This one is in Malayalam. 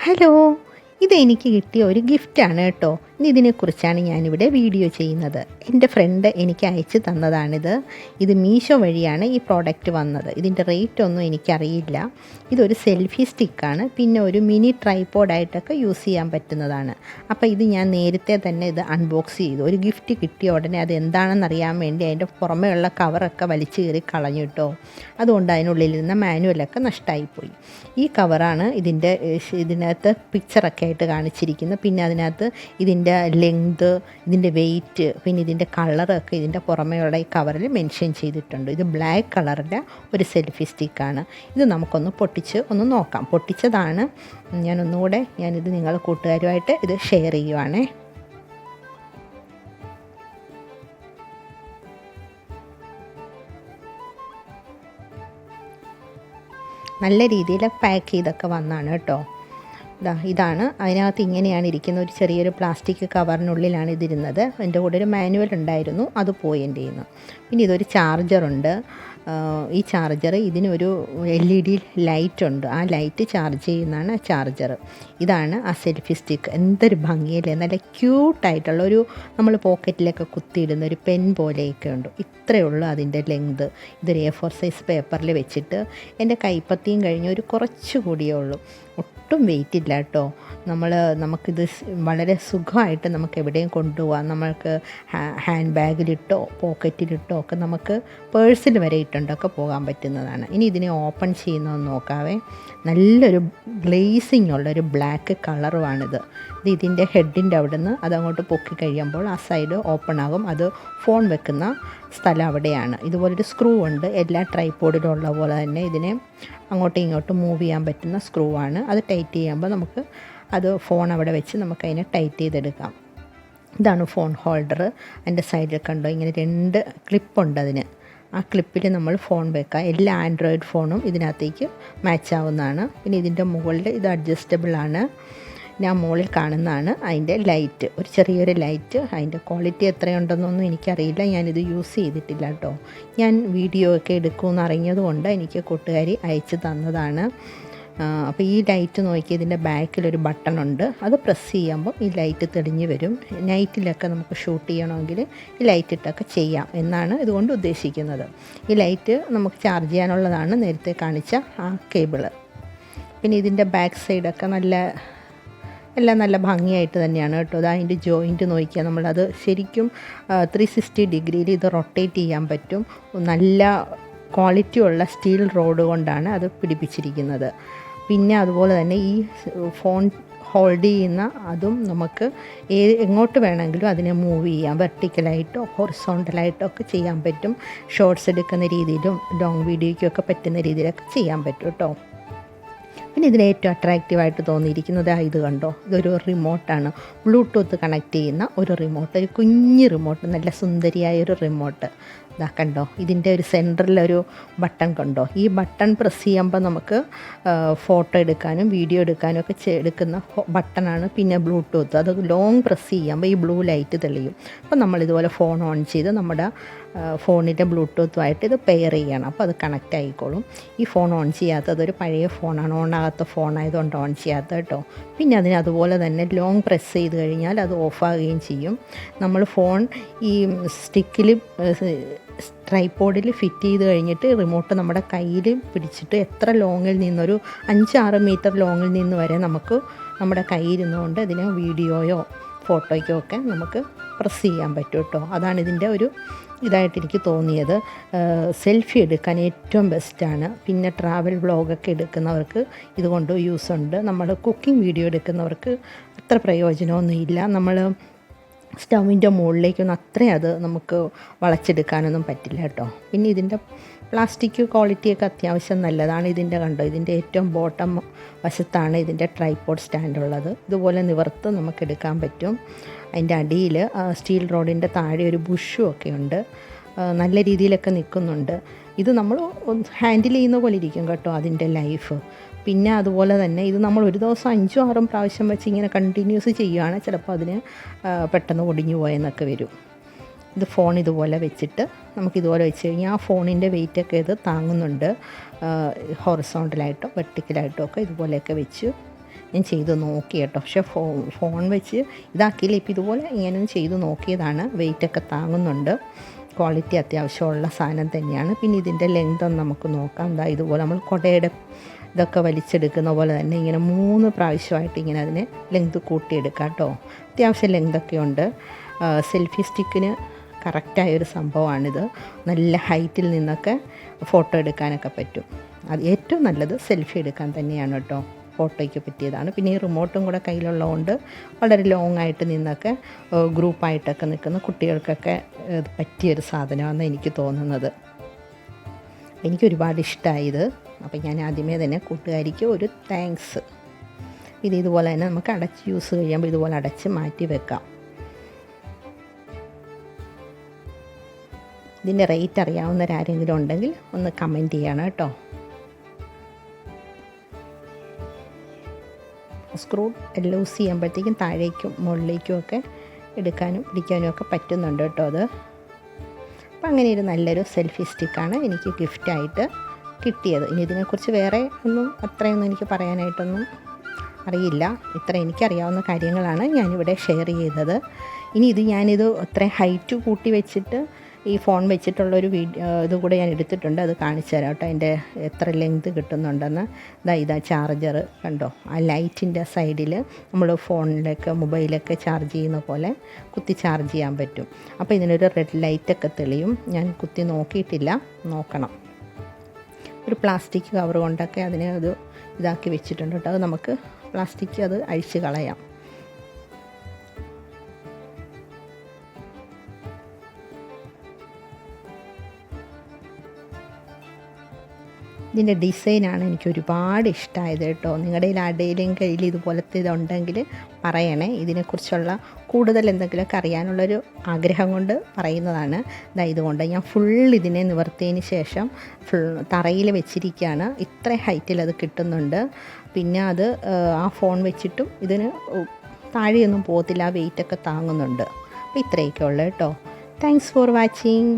ഹലോ, ഇതെനിക്ക് കിട്ടിയ ഒരു ഗിഫ്റ്റാണ് കേട്ടോ. ഇതിനെക്കുറിച്ചാണ് ഞാനിവിടെ വീഡിയോ ചെയ്യുന്നത്. എൻ്റെ ഫ്രണ്ട് എനിക്ക് അയച്ചു തന്നതാണിത്. ഇത് മീഷോ വഴിയാണ് ഈ പ്രോഡക്റ്റ് വന്നത്. ഇതിൻ്റെ റേറ്റ് ഒന്നും എനിക്കറിയില്ല. ഇതൊരു സെൽഫി സ്റ്റിക്കാണ്, പിന്നെ ഒരു മിനി ട്രൈപോഡായിട്ടൊക്കെ യൂസ് ചെയ്യാൻ പറ്റുന്നതാണ്. അപ്പോൾ ഇത് ഞാൻ നേരത്തെ തന്നെ ഇത് അൺബോക്സ് ചെയ്തു. ഒരു ഗിഫ്റ്റ് കിട്ടിയ ഉടനെ അത് എന്താണെന്ന് അറിയാൻ വേണ്ടി അതിൻ്റെ പുറമേയുള്ള കവറൊക്കെ വലിച്ചു കയറി കളഞ്ഞു കേട്ടോ. അതുകൊണ്ട് അതിനുള്ളിലിരുന്ന മാനുവലൊക്കെ നഷ്ടമായിപ്പോയി. ഈ കവറാണ് ഇതിനകത്ത് പിക്ചറൊക്കെ ആയിട്ട് കാണിച്ചിരിക്കുന്നത്. പിന്നെ അതിനകത്ത് ഇതിൻ്റെ ലെങ്ത്, ഇതിൻ്റെ വെയിറ്റ്, പിന്നെ ഇതിൻ്റെ കളറൊക്കെ ഇതിൻ്റെ പുറമേയുള്ള ഈ കവറിൽ മെൻഷൻ ചെയ്തിട്ടുണ്ട്. ഇത് ബ്ലാക്ക് കളറിൻ്റെ ഒരു സെൽഫി സ്റ്റിക്കാണ്. ഇത് നമുക്കൊന്ന് പൊട്ടിച്ച് ഒന്ന് നോക്കാം. പൊട്ടിച്ചതാണ്. ഞാനിത് നിങ്ങളുടെ കൂട്ടുകാരുമായിട്ട് ഇത് ഷെയർ ചെയ്യുവാണേ. നല്ല രീതിയിൽ പാക്ക് ചെയ്തൊക്കെ വന്നാണ് കേട്ടോ. ഇതാണ് അതിനകത്ത് ഇങ്ങനെയാണ് ഇരിക്കുന്ന ഒരു ചെറിയൊരു പ്ലാസ്റ്റിക് കവറിനുള്ളിലാണ് ഇതിരുന്നത്. എൻ്റെ കൂടെ ഒരു മാനുവൽ ഉണ്ടായിരുന്നു, അത് പോയി എൻ്റെ കയ്യിൽ നിന്ന്. പിന്നെ ഇതൊരു ചാർജറുണ്ട്. ഈ ചാർജർ ഇതിനൊരു LED ലൈറ്റ് ഉണ്ട്. ആ ലൈറ്റ് ചാർജ് ചെയ്യുന്നതാണ് ആ ചാർജർ. ഇതാണ് ആ സെൽഫി സ്റ്റിക്ക്. എന്തൊരു ഭംഗിയല്ലേ, നല്ല ക്യൂട്ടായിട്ടുള്ളൊരു നമ്മൾ പോക്കറ്റിലൊക്കെ കുത്തിയിടുന്ന ഒരു പെൻ പോലെയൊക്കെ ഉണ്ട്. ഇത്രയേ ഉള്ളൂ അതിൻ്റെ ലെങ്ത്. ഇതൊരു A4 സൈസ് പേപ്പറിൽ വെച്ചിട്ട് എൻ്റെ കൈപ്പത്തിയും കഴിഞ്ഞ് ഒരു കുറച്ച് കൂടിയേ ഉള്ളൂ. ഒട്ടും വെയിറ്റ് ഇല്ല കേട്ടോ. നമുക്കിത് വളരെ സുഖമായിട്ട് നമുക്ക് എവിടെയും കൊണ്ടുപോകാം. നമ്മൾക്ക് ഹാൻഡ് ബാഗിലിട്ടോ പോക്കറ്റിലിട്ടോ ഒക്കെ നമുക്ക് പേഴ്സിൽ വരെ ഇട്ടുണ്ടൊക്കെ പോകാൻ പറ്റുന്നതാണ്. ഇനി ഇതിനെ ഓപ്പൺ ചെയ്യുന്നതെന്ന് നോക്കാവേ. നല്ലൊരു ഗ്ലേസിങ് ഉള്ളൊരു ബ്ലാക്ക് കളറുമാണിത്. ഇതിൻ്റെ ഹെഡിൻ്റെ അവിടെ നിന്ന് അതങ്ങോട്ട് പൊക്കി കഴിയുമ്പോൾ ആ സൈഡ് ഓപ്പൺ ആകും. അത് ഫോൺ വെക്കുന്ന സ്ഥലം അവിടെയാണ്. ഇതുപോലൊരു സ്ക്രൂ ഉണ്ട്. എല്ലാ ട്രൈപോഡിലും ഉള്ള പോലെ തന്നെ ഇതിനെ അങ്ങോട്ടും ഇങ്ങോട്ടും മൂവ് ചെയ്യാൻ പറ്റുന്ന സ്ക്രൂ ആണ്. അത് ടൈറ്റ് ചെയ്യുമ്പോൾ നമുക്ക് അത് ഫോൺ അവിടെ വെച്ച് നമുക്കതിനെ ടൈറ്റ് ചെയ്തെടുക്കാം. ഇതാണ് ഫോൺ ഹോൾഡർ. അതിൻ്റെ സൈഡിൽ കണ്ടോ ഇങ്ങനെ 2 ക്ലിപ്പുണ്ട് അതിന്. ആ ക്ലിപ്പിൽ നമ്മൾ ഫോൺ വെക്കുക. എല്ലാ ആൻഡ്രോയിഡ് ഫോണും ഇതിനകത്തേക്ക് മാച്ച് ആവുന്നതാണ്. പിന്നെ ഇതിൻ്റെ മുകളിൽ ഇത് അഡ്ജസ്റ്റബിൾ ആണ്. ഞാൻ മുകളിൽ കാണുന്നതാണ് അതിൻ്റെ ലൈറ്റ്, ഒരു ചെറിയൊരു ലൈറ്റ്. അതിൻ്റെ ക്വാളിറ്റി എത്രയുണ്ടെന്നൊന്നും എനിക്കറിയില്ല. ഞാനിത് യൂസ് ചെയ്തിട്ടില്ല കേട്ടോ. ഞാൻ വീഡിയോ ഒക്കെ എടുക്കുമെന്ന് അറിഞ്ഞതുകൊണ്ട് എനിക്ക് കൂട്ടുകാരി അയച്ചു തന്നതാണ്. അപ്പോൾ ഈ ലൈറ്റ് നോക്കി ഇതിൻ്റെ ബാക്കിലൊരു ബട്ടണുണ്ട്. അത് പ്രസ് ചെയ്യുമ്പോൾ ഈ ലൈറ്റ് തെളിഞ്ഞ് വരും. നൈറ്റിലൊക്കെ നമുക്ക് ഷൂട്ട് ചെയ്യണമെങ്കിൽ ഈ ലൈറ്റ് ഇട്ടൊക്കെ ചെയ്യാം എന്നാണ് ഇതുകൊണ്ട് ഉദ്ദേശിക്കുന്നത്. ഈ ലൈറ്റ് നമുക്ക് ചാർജ് ചെയ്യാനുള്ളതാണ് നേരത്തെ കാണിച്ച ആ കേബിള്. പിന്നെ ഇതിൻ്റെ ബാക്ക് സൈഡൊക്കെ എല്ലാം നല്ല ഭംഗിയായിട്ട് തന്നെയാണ് കേട്ടോ. അതിൻ്റെ ജോയിൻറ്റ് നോക്കിയാൽ നമ്മളത് ശരിക്കും 360 ഡിഗ്രിയിൽ ഇത് റൊട്ടേറ്റ് ചെയ്യാൻ പറ്റും. നല്ല ക്വാളിറ്റിയുള്ള സ്റ്റീൽ റോഡ് കൊണ്ടാണ് അത് പിടിപ്പിച്ചിരിക്കുന്നത്. പിന്നെ അതുപോലെ തന്നെ ഈ ഫോൺ ഹോൾഡ് ചെയ്യുന്ന അതും നമുക്ക് എങ്ങോട്ട് വേണമെങ്കിലും അതിനെ മൂവ് ചെയ്യാം. വെർട്ടിക്കലായിട്ടോ ഹൊറിസോണ്ടലായിട്ടോ ഒക്കെ ചെയ്യാൻ പറ്റും. ഷോർട്സ് എടുക്കുന്ന രീതിയിലും ലോങ് വീഡിയോയ്ക്കൊക്കെ പറ്റുന്ന രീതിയിലൊക്കെ ചെയ്യാൻ പറ്റും കേട്ടോ. പിന്നെ ഇതിന് ഏറ്റവും അട്രാക്റ്റീവായിട്ട് തോന്നിയിരിക്കുന്നത് ഇത് കണ്ടോ. ഇതൊരു റിമോട്ടാണ്. ബ്ലൂടൂത്ത് കണക്ട് ചെയ്യുന്ന ഒരു റിമോട്ട്, ഒരു കുഞ്ഞ് റിമോട്ട്, നല്ല സുന്ദരിയായൊരു റിമോട്ട്. കണ്ടോ, ഇതിൻ്റെ ഒരു സെൻറ്ററിലൊരു ബട്ടൺ കണ്ടോ. ഈ ബട്ടൺ പ്രസ് ചെയ്യുമ്പോൾ നമുക്ക് ഫോട്ടോ എടുക്കാനും വീഡിയോ എടുക്കാനും ഒക്കെ എടുക്കുന്ന ബട്ടണാണ്. പിന്നെ ബ്ലൂടൂത്ത്, അത് ലോങ് പ്രസ് ചെയ്യുമ്പോൾ ഈ ബ്ലൂ ലൈറ്റ് തെളിയും. അപ്പോൾ നമ്മളിതുപോലെ ഫോൺ ഓൺ ചെയ്ത് നമ്മുടെ ഫോണിൻ്റെ ബ്ലൂടൂത്തുമായിട്ട് ഇത് പെയർ ചെയ്യണം. അപ്പോൾ അത് കണക്റ്റ് ആയിക്കോളും. ഈ ഫോൺ ഓൺ ചെയ്യാത്തത് ഒരു പഴയ ഫോണാണ്, ഓണാകാത്ത ഫോണായതുകൊണ്ട് ഓൺ ചെയ്യാത്ത കേട്ടോ. പിന്നെ അതിന് അതുപോലെ തന്നെ ലോങ് പ്രസ് ചെയ്ത് കഴിഞ്ഞാൽ അത് ഓഫാകുകയും ചെയ്യും. നമ്മൾ ഫോൺ ഈ സ്റ്റിക്കിൽ ട്രൈപോഡിൽ ഫിറ്റ് ചെയ്ത് കഴിഞ്ഞിട്ട് റിമോട്ട് നമ്മുടെ കയ്യിൽ പിടിച്ചിട്ട് എത്ര ലോങ്ങിൽ നിന്നൊരു 5-6 മീറ്റർ ലോങ്ങിൽ നിന്ന് വരെ നമുക്ക് നമ്മുടെ കയ്യിരുന്നുകൊണ്ട് ഇതിനെ വീഡിയോയോ ഫോട്ടോയ്ക്കോ ഒക്കെ നമുക്ക് പ്രസ് ചെയ്യാൻ പറ്റും കേട്ടോ. അതാണ് ഇതിൻ്റെ ഒരു ഇതായിട്ട് എനിക്ക് തോന്നിയത്. സെൽഫി എടുക്കാൻ ഏറ്റവും ബെസ്റ്റാണ്. പിന്നെ ട്രാവൽ വ്ളോഗൊക്കെ എടുക്കുന്നവർക്ക് ഇതുകൊണ്ട് യൂസുണ്ട്. നമ്മൾ കുക്കിംഗ് വീഡിയോ എടുക്കുന്നവർക്ക് അത്ര പ്രയോജനമൊന്നുമില്ല. നമ്മൾ സ്റ്റൗവിൻ്റെ മുകളിലേക്കൊന്നും അത്രയും അത് നമുക്ക് വളച്ചെടുക്കാനൊന്നും പറ്റില്ല കേട്ടോ. പിന്നെ ഇതിൻ്റെ പ്ലാസ്റ്റിക് ക്വാളിറ്റിയൊക്കെ അത്യാവശ്യം നല്ലതാണ്. ഇതിൻ്റെ കണ്ടോ, ഇതിൻ്റെ ഏറ്റവും ബോട്ടം വശത്താണ് ഇതിൻ്റെ ട്രൈപോഡ് സ്റ്റാൻഡ് ഉള്ളത്. ഇതുപോലെ നിവർത്ത് നമുക്ക് എടുക്കാൻ പറ്റും. അതിൻ്റെ അടിയിൽ സ്റ്റീൽ റോഡിൻ്റെ താഴെ ഒരു ബുഷും ഒക്കെ ഉണ്ട്. നല്ല രീതിയിലൊക്കെ നിൽക്കുന്നുണ്ട്. ഇത് നമ്മൾ ഹാൻഡിൽ ചെയ്യുന്ന പോലെ ഇരിക്കും കേട്ടോ അതിൻ്റെ ലൈഫ്. പിന്നെ അതുപോലെ തന്നെ ഇത് നമ്മൾ ഒരു ദിവസം 5-6 പ്രാവശ്യം വെച്ച് ഇങ്ങനെ കണ്ടിന്യൂസ് ചെയ്യുകയാണ് ചിലപ്പോൾ അതിന് പെട്ടെന്ന് ഒടിഞ്ഞു പോയെന്നൊക്കെ വരും. ഇത് ഫോൺ ഇതുപോലെ വെച്ചിട്ട് നമുക്കിതുപോലെ വെച്ച് കഴിഞ്ഞാൽ ആ ഫോണിൻ്റെ വെയിറ്റൊക്കെ ഇത് താങ്ങുന്നുണ്ട്. ഹൊറിസോണ്ടലായിട്ടോ വെർട്ടിക്കലായിട്ടോ ഒക്കെ ഇതുപോലെയൊക്കെ വെച്ച് ഞാൻ ചെയ്ത് നോക്കി കേട്ടോ. പക്ഷേ ഫോൺ വെച്ച് ഇതാക്കിയില്ല. ഇപ്പോൾ ഇതുപോലെ ഇങ്ങനെ ചെയ്ത് നോക്കിയതാണ്. വെയിറ്റൊക്കെ താങ്ങുന്നുണ്ട്. ക്വാളിറ്റി അത്യാവശ്യമുള്ള സാധനം തന്നെയാണ്. പിന്നെ ഇതിൻ്റെ ലെങ്ത് ഒന്ന് നമുക്ക് നോക്കാം. എന്താ ഇതുപോലെ നമ്മൾ കുടയുടെ ഇതൊക്കെ വലിച്ചെടുക്കുന്ന പോലെ തന്നെ ഇങ്ങനെ 3 പ്രാവശ്യമായിട്ട് ഇങ്ങനെ അതിനെ ലെങ്ത് കൂട്ടിയെടുക്കാം കേട്ടോ. അത്യാവശ്യം ലെങ്തൊക്കെ ഉണ്ട്. സെൽഫി സ്റ്റിക്കിന് കറക്റ്റായൊരു സംഭവമാണിത്. നല്ല ഹൈറ്റിൽ നിന്നൊക്കെ ഫോട്ടോ എടുക്കാനൊക്കെ പറ്റും. അത് ഏറ്റവും നല്ലത് സെൽഫി എടുക്കാൻ തന്നെയാണ് കേട്ടോ. ഫോട്ടോയ്ക്ക് പറ്റിയതാണ്. പിന്നെ ഈ റിമോട്ടും കൂടെ കയ്യിലുള്ളതുകൊണ്ട് വളരെ ലോങ് ആയിട്ട് നിന്നൊക്കെ ഗ്രൂപ്പായിട്ടൊക്കെ നിൽക്കുന്ന കുട്ടികൾക്കൊക്കെ പറ്റിയൊരു സാധനമാണെന്ന് എനിക്ക് തോന്നുന്നത്. എനിക്കൊരുപാട് ഇഷ്ടമായത്. അപ്പം ഞാൻ ആദ്യമേ തന്നെ കൂട്ടുകാരിക്ക് ഒരു താങ്ക്സ്. ഇത് ഇതുപോലെ തന്നെ നമുക്ക് അടച്ച് യൂസ് ചെയ്യുമ്പോൾ ഇതുപോലെ അടച്ച് മാറ്റി വെക്കാം. ഇതിൻ്റെ റേറ്റ് അറിയാവുന്നവരാരെങ്കിലും ഉണ്ടെങ്കിൽ ഒന്ന് കമൻറ്റ് ചെയ്യണം കേട്ടോ. സ്ക്രൂ ലൂസ് ചെയ്യുമ്പോഴത്തേക്കും താഴേക്കും മുകളിലേക്കും ഒക്കെ എടുക്കാനും പിടിക്കാനും ഒക്കെ പറ്റുന്നുണ്ട് കേട്ടോ അത്. അപ്പം അങ്ങനെ ഒരു നല്ലൊരു സെൽഫി സ്റ്റിക്കാണ് എനിക്ക് ഗിഫ്റ്റായിട്ട് കിട്ടിയത്. ഇനി ഇതിനെക്കുറിച്ച് വേറെ ഒന്നും അത്രയൊന്നും എനിക്ക് പറയാനായിട്ടൊന്നും അറിയില്ല. ഇത്ര എനിക്കറിയാവുന്ന കാര്യങ്ങളാണ് ഞാനിവിടെ ഷെയർ ചെയ്തത്. ഇനി ഞാനിത് അത്രയും ഹൈറ്റ് കൂട്ടി വെച്ചിട്ട് ഈ ഫോൺ വെച്ചിട്ടുള്ളൊരു ഇതും കൂടെ ഞാൻ എടുത്തിട്ടുണ്ട്. അത് കാണിച്ചു തരാം കേട്ടോ. അതിൻ്റെ എത്ര ലെങ്ത് കിട്ടുന്നുണ്ടെന്ന്. ഇതാ ചാർജർ കണ്ടോ. ആ ലൈറ്റിൻ്റെ സൈഡിൽ നമ്മൾ ഫോണിലൊക്കെ മൊബൈലൊക്കെ ചാർജ് ചെയ്യുന്ന പോലെ കുത്തി ചാർജ് ചെയ്യാൻ പറ്റും. അപ്പോൾ ഇതിനൊരു റെഡ് ലൈറ്റൊക്കെ തെളിയും. ഞാൻ കുത്തി നോക്കിയിട്ടില്ല, നോക്കണം. ഒരു പ്ലാസ്റ്റിക് കവർ കൊണ്ടൊക്കെ അതിനെ ഇതാക്കി വെച്ചിട്ടുണ്ട് കേട്ടോ. അത് നമുക്ക് പ്ലാസ്റ്റിക് അത് അഴിച്ച് കളയാം. ഇതിൻ്റെ ഡിസൈനാണ് എനിക്ക് ഒരുപാട് ഇഷ്ടമായത് കേട്ടോ. നിങ്ങളുടെ കയ്യിൽ ഇതുപോലത്തെ ഇതുണ്ടെങ്കിൽ പറയണേ. ഇതിനെക്കുറിച്ചുള്ള കൂടുതൽ എന്തെങ്കിലുമൊക്കെ അറിയാനുള്ളൊരു ആഗ്രഹം കൊണ്ട് പറയുന്നതാണ്. ഇതുകൊണ്ട് ഞാൻ ഇതിനെ നിവർത്തിയതിന് ശേഷം തറയിൽ വെച്ചിരിക്കുകയാണ്. ഇത്ര ഹൈറ്റിൽ അത് കിട്ടുന്നുണ്ട്. പിന്നെ അത് ആ ഫോൺ വെച്ചിട്ടും ഇതിന് താഴെയൊന്നും പോകത്തില്ല. ആ വെയിറ്റൊക്കെ താങ്ങുന്നുണ്ട്. അപ്പോൾ ഇത്രയൊക്കെ ഉള്ളു കേട്ടോ. Thanks for watching.